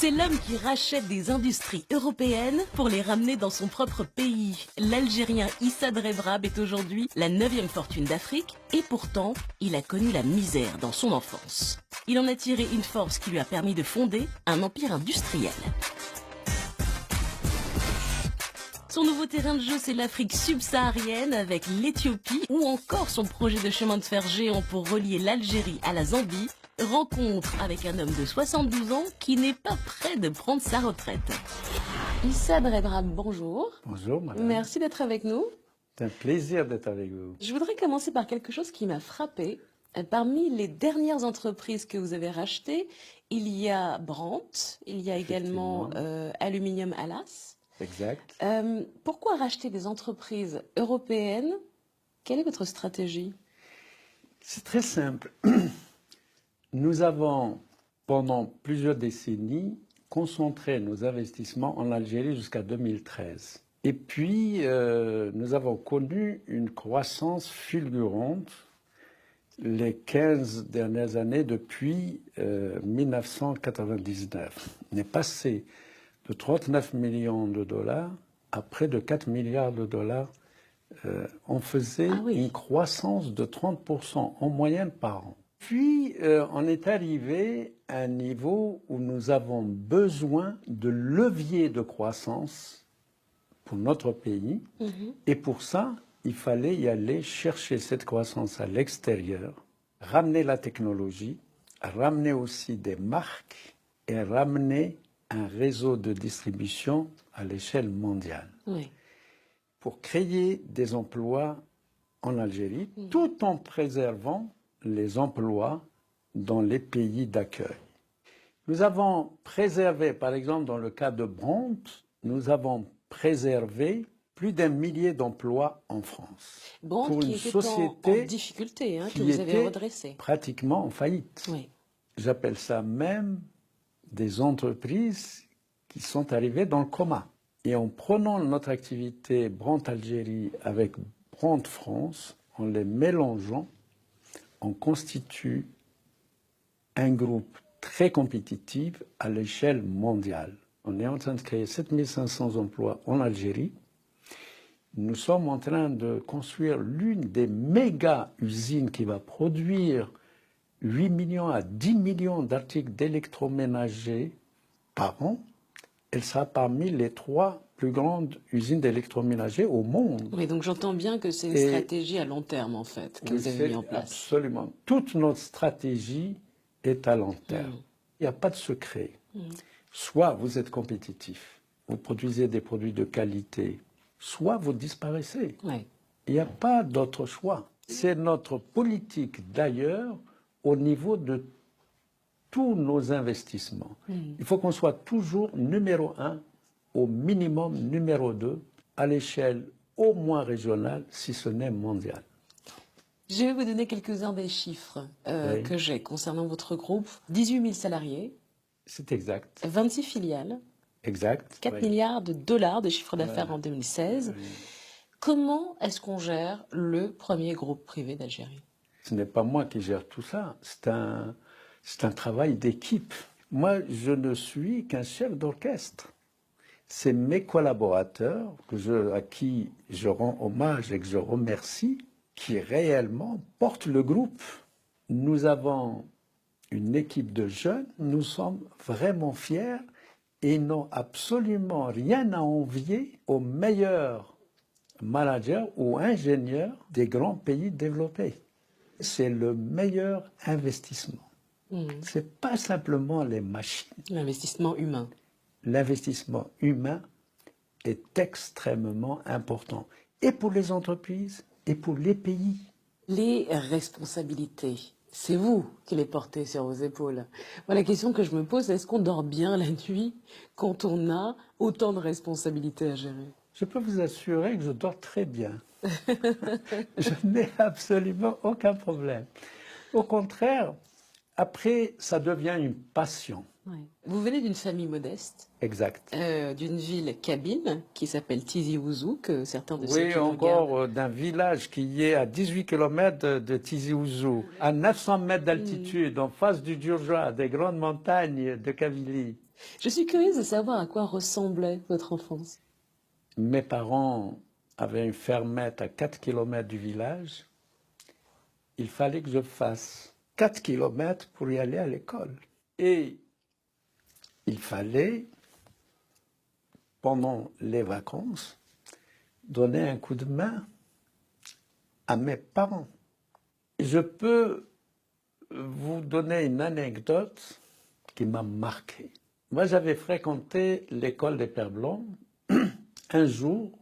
C'est l'homme qui rachète des industries européennes pour les ramener dans son propre pays. L'Algérien Issa Drebrab est aujourd'hui la 9e fortune d'Afrique et pourtant, il a connu la misère dans son enfance. Il en a tiré une force qui lui a permis de fonder un empire industriel. Son nouveau terrain de jeu, c'est l'Afrique subsaharienne avec l'Éthiopie ou encore son projet de chemin de fer géant pour relier l'Algérie à la Zambie. Rencontre avec un homme de 72 ans qui n'est pas prêt de prendre sa retraite. Issa Drebrab, bonjour. Bonjour, madame. Merci d'être avec nous. C'est un plaisir d'être avec vous. Je voudrais commencer par quelque chose qui m'a frappé. Parmi les dernières entreprises que vous avez rachetées, il y a Brandt, il y a également Aluminium Alas. Exact. Pourquoi racheter des entreprises européennes? Quelle est votre stratégie? C'est très simple. Nous avons, pendant plusieurs décennies, concentré nos investissements en Algérie jusqu'à 2013. Et puis, nous avons connu une croissance fulgurante les 15 dernières années depuis 1999. On est passé de 39 millions de dollars à près de 4 milliards de dollars. On faisait une croissance de 30% en moyenne par an. Puis, on est arrivé à un niveau où nous avons besoin de leviers de croissance pour notre pays. Et pour ça, il fallait y aller chercher cette croissance à l'extérieur, ramener la technologie, ramener aussi des marques et ramener un réseau de distribution à l'échelle mondiale. Pour créer des emplois en Algérie, tout en préservant les emplois dans les pays d'accueil. Nous avons préservé, par exemple, dans le cas de Brandt, nous avons préservé plus d'1 millier d'emplois en France. Brandt pour qui une était société en difficulté, que qui vous avez était redressé. Pratiquement en faillite. J'appelle ça même des entreprises qui sont arrivées dans le coma. Et en prenant notre activité Brandt Algérie avec Brandt France, en les mélangeant, on constitue un groupe très compétitif à l'échelle mondiale. On est en train de créer 7500 emplois en Algérie. Nous sommes en train de construire l'une des méga-usines qui va produire 8 millions à 10 millions d'articles d'électroménager par an. Elle sera parmi les 3 plus grandes usines d'électroménager au monde. Oui, donc j'entends bien que c'est une stratégie à long terme, en fait, que vous avez mis en place. Absolument. Toute notre stratégie est à long terme. Il n'y a pas de secret. Soit vous êtes compétitif, vous produisez des produits de qualité, soit vous disparaissez. Il n'y a pas d'autre choix. C'est notre politique, d'ailleurs, au niveau de tous nos investissements. Il faut qu'on soit toujours numéro 1, au minimum numéro 2, à l'échelle au moins régionale, si ce n'est mondiale. Je vais vous donner quelques-uns des chiffres que j'ai concernant votre groupe. 18 000 salariés. C'est exact. 26 filiales. Exact. 4 milliards de dollars de chiffre d'affaires en 2016. Comment est-ce qu'on gère le premier groupe privé d'Algérie? Ce n'est pas moi qui gère tout ça. C'est un travail d'équipe. Moi, je ne suis qu'un chef d'orchestre. C'est mes collaborateurs à qui je rends hommage et que je remercie qui réellement portent le groupe. Nous avons une équipe de jeunes, nous sommes vraiment fiers et n'ont absolument rien à envier aux meilleurs managers ou ingénieurs des grands pays développés. C'est le meilleur investissement. Ce n'est pas simplement les machines. L'investissement humain. L'investissement humain est extrêmement important, et pour les entreprises, et pour les pays. Les responsabilités, c'est vous qui les portez sur vos épaules. Moi, la question que je me pose, est-ce qu'on dort bien la nuit quand on a autant de responsabilités à gérer? Je peux vous assurer que je dors très bien. Je n'ai absolument aucun problème. Au contraire, après, ça devient une passion. Vous venez d'une famille modeste. Exact. D'une ville kabyle qui s'appelle Tizi Ouzou, que certains de ceux qui nous encore d'un village qui est à 18 km de Tizi Ouzou, à 900 mètres d'altitude, en face du Djoudja, des grandes montagnes de Kabylie. Je suis curieuse de savoir à quoi ressemblait votre enfance. Mes parents avaient une fermette à 4 kilomètres du village. Il fallait que je fasse 4 kilomètres pour y aller à l'école. Et il fallait, pendant les vacances, donner un coup de main à mes parents. Je peux vous donner une anecdote qui m'a marqué. Moi, j'avais fréquenté l'école des Pères Blancs. Un jour,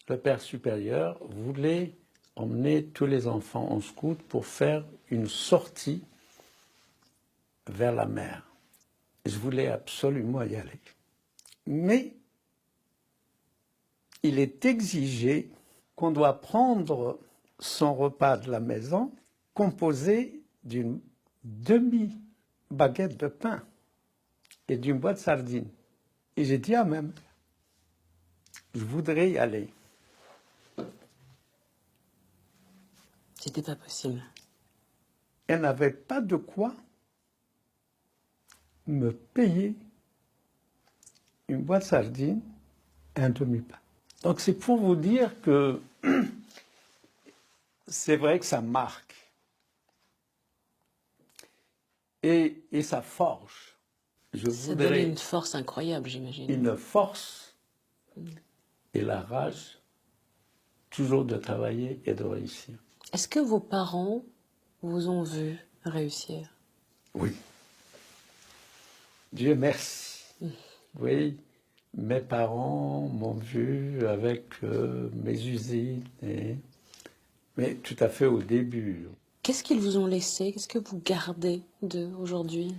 le père supérieur voulait emmener tous les enfants en scout pour faire une sortie vers la mer. Je voulais absolument y aller. Mais il est exigé qu'on doit prendre son repas de la maison composé d'une demi-baguette de pain et d'une boîte de sardines. Et j'ai dit à même, je voudrais y aller. C'était pas possible. Elle n'avait pas de quoi me payer une boîte de sardines et un demi-pain. Donc c'est pour vous dire que c'est vrai que ça marque. Et ça forge. Ça donne une force incroyable, j'imagine. Une force et la rage toujours de travailler et de réussir. Est-ce que vos parents vous ont vu réussir? Oui. Dieu merci. Oui, mes parents m'ont vu avec mes usines, mais tout à fait au début. Qu'est-ce qu'ils vous ont laissé? Qu'est-ce que vous gardez d'eux aujourd'hui?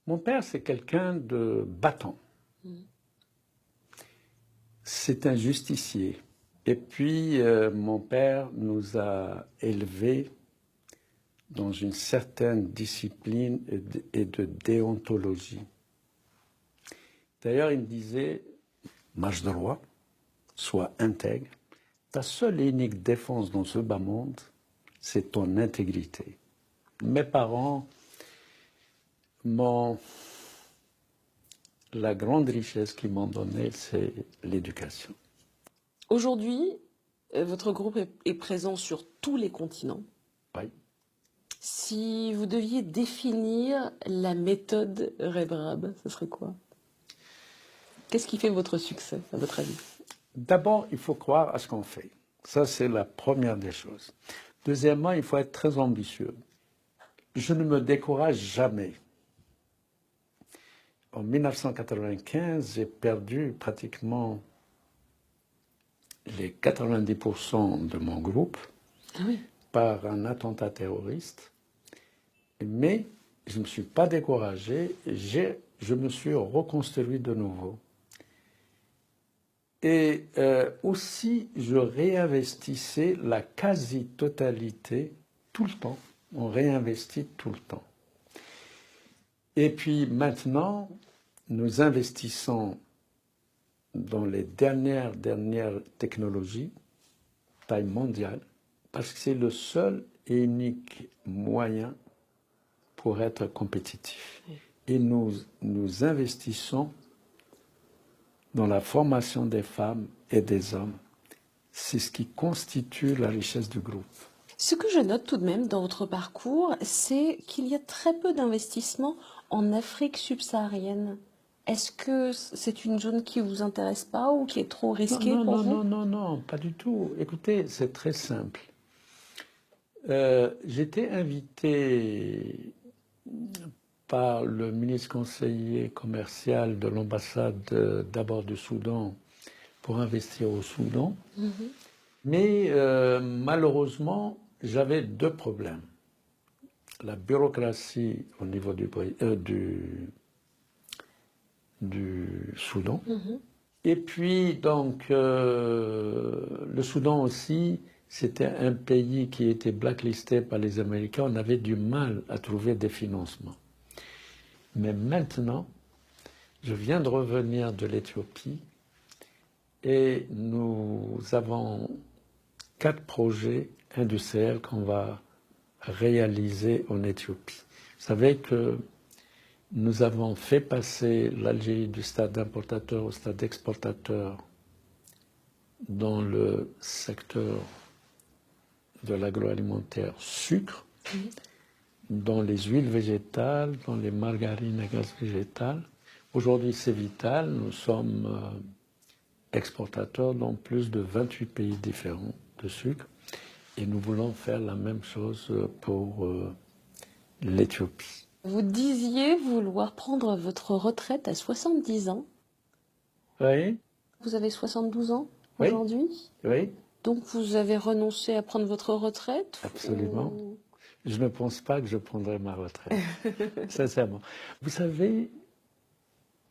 Mon père, c'est quelqu'un de battant. C'est un justicier. Et puis, mon père nous a élevés dans une certaine discipline et de déontologie. D'ailleurs, il me disait, marche droit, sois intègre. Ta seule et unique défense dans ce bas monde, c'est ton intégrité. Mes parents m'ont... La grande richesse qu'ils m'ont donnée, c'est l'éducation. Aujourd'hui, votre groupe est présent sur tous les continents. Oui. Si vous deviez définir la méthode Rebrab, ce serait quoi? Qu'est-ce qui fait votre succès, à votre avis? D'abord, il faut croire à ce qu'on fait. Ça, c'est la première des choses. Deuxièmement, il faut être très ambitieux. Je ne me décourage jamais. En 1995, j'ai perdu pratiquement les 90% de mon groupe par un attentat terroriste. Mais je ne me suis pas découragé, je me suis reconstruit de nouveau. Et aussi, je réinvestissais la quasi-totalité tout le temps. On réinvestit tout le temps. Et puis maintenant, nous investissons dans les dernières technologies, taille mondiale, parce que c'est le seul et unique moyen pour être compétitif. Et nous investissons dans la formation des femmes et des hommes. C'est ce qui constitue la richesse du groupe. Ce que je note tout de même dans votre parcours, c'est qu'il y a très peu d'investissements en Afrique subsaharienne. Est-ce que c'est une zone qui ne vous intéresse pas ou qui est trop risquée pour vous? Non, pas du tout. Écoutez, c'est très simple. J'étais invité par le ministre conseiller commercial de l'ambassade d'abord du Soudan pour investir au Soudan. Mais malheureusement, j'avais deux problèmes. La bureaucratie au niveau du Soudan. Et puis, donc, le Soudan aussi, c'était un pays qui était blacklisté par les Américains. On avait du mal à trouver des financements. Mais maintenant, je viens de revenir de l'Éthiopie et nous avons 4 projets industriels qu'on va réaliser en Éthiopie. Vous savez que Nous avons fait passer l'Algérie du stade importateur au stade exportateur dans le secteur de l'agroalimentaire sucre, dans les huiles végétales, dans les margarines à gaz végétal. Aujourd'hui, c'est vital. Nous sommes exportateurs dans plus de 28 pays différents de sucre. Et nous voulons faire la même chose pour l'Éthiopie. Vous disiez vouloir prendre votre retraite à 70 ans. Oui. Vous avez 72 ans aujourd'hui. Oui. Donc vous avez renoncé à prendre votre retraite? Absolument. Je ne pense pas que je prendrai ma retraite, sincèrement. Vous savez,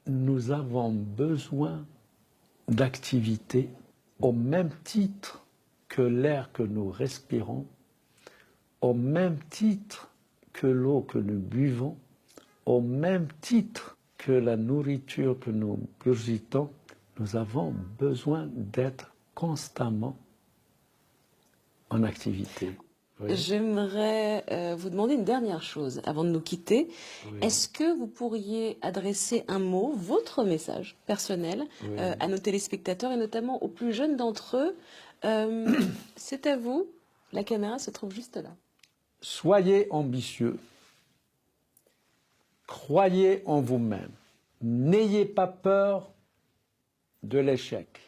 nous avons besoin d'activité au même titre que l'air que nous respirons, au même titre que l'eau que nous buvons, au même titre que la nourriture que nous purgitons. Nous avons besoin d'être constamment en activité. Oui. J'aimerais vous demander une dernière chose avant de nous quitter. Oui. Est-ce que vous pourriez adresser un mot, votre message personnel, à nos téléspectateurs et notamment aux plus jeunes d'entre eux? C'est à vous, la caméra se trouve juste là. Soyez ambitieux, croyez en vous-même, n'ayez pas peur de l'échec.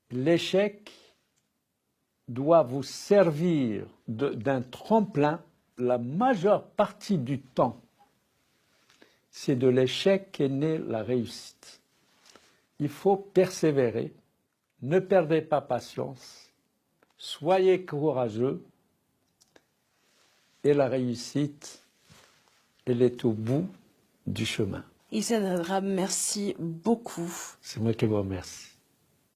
L'échec doit vous servir d'un tremplin. La majeure partie du temps, c'est de l'échec qu'est née la réussite. Il faut persévérer, ne perdez pas patience, soyez courageux et la réussite, elle est au bout du chemin. Issa Draab, merci beaucoup. C'est moi qui vous remercie.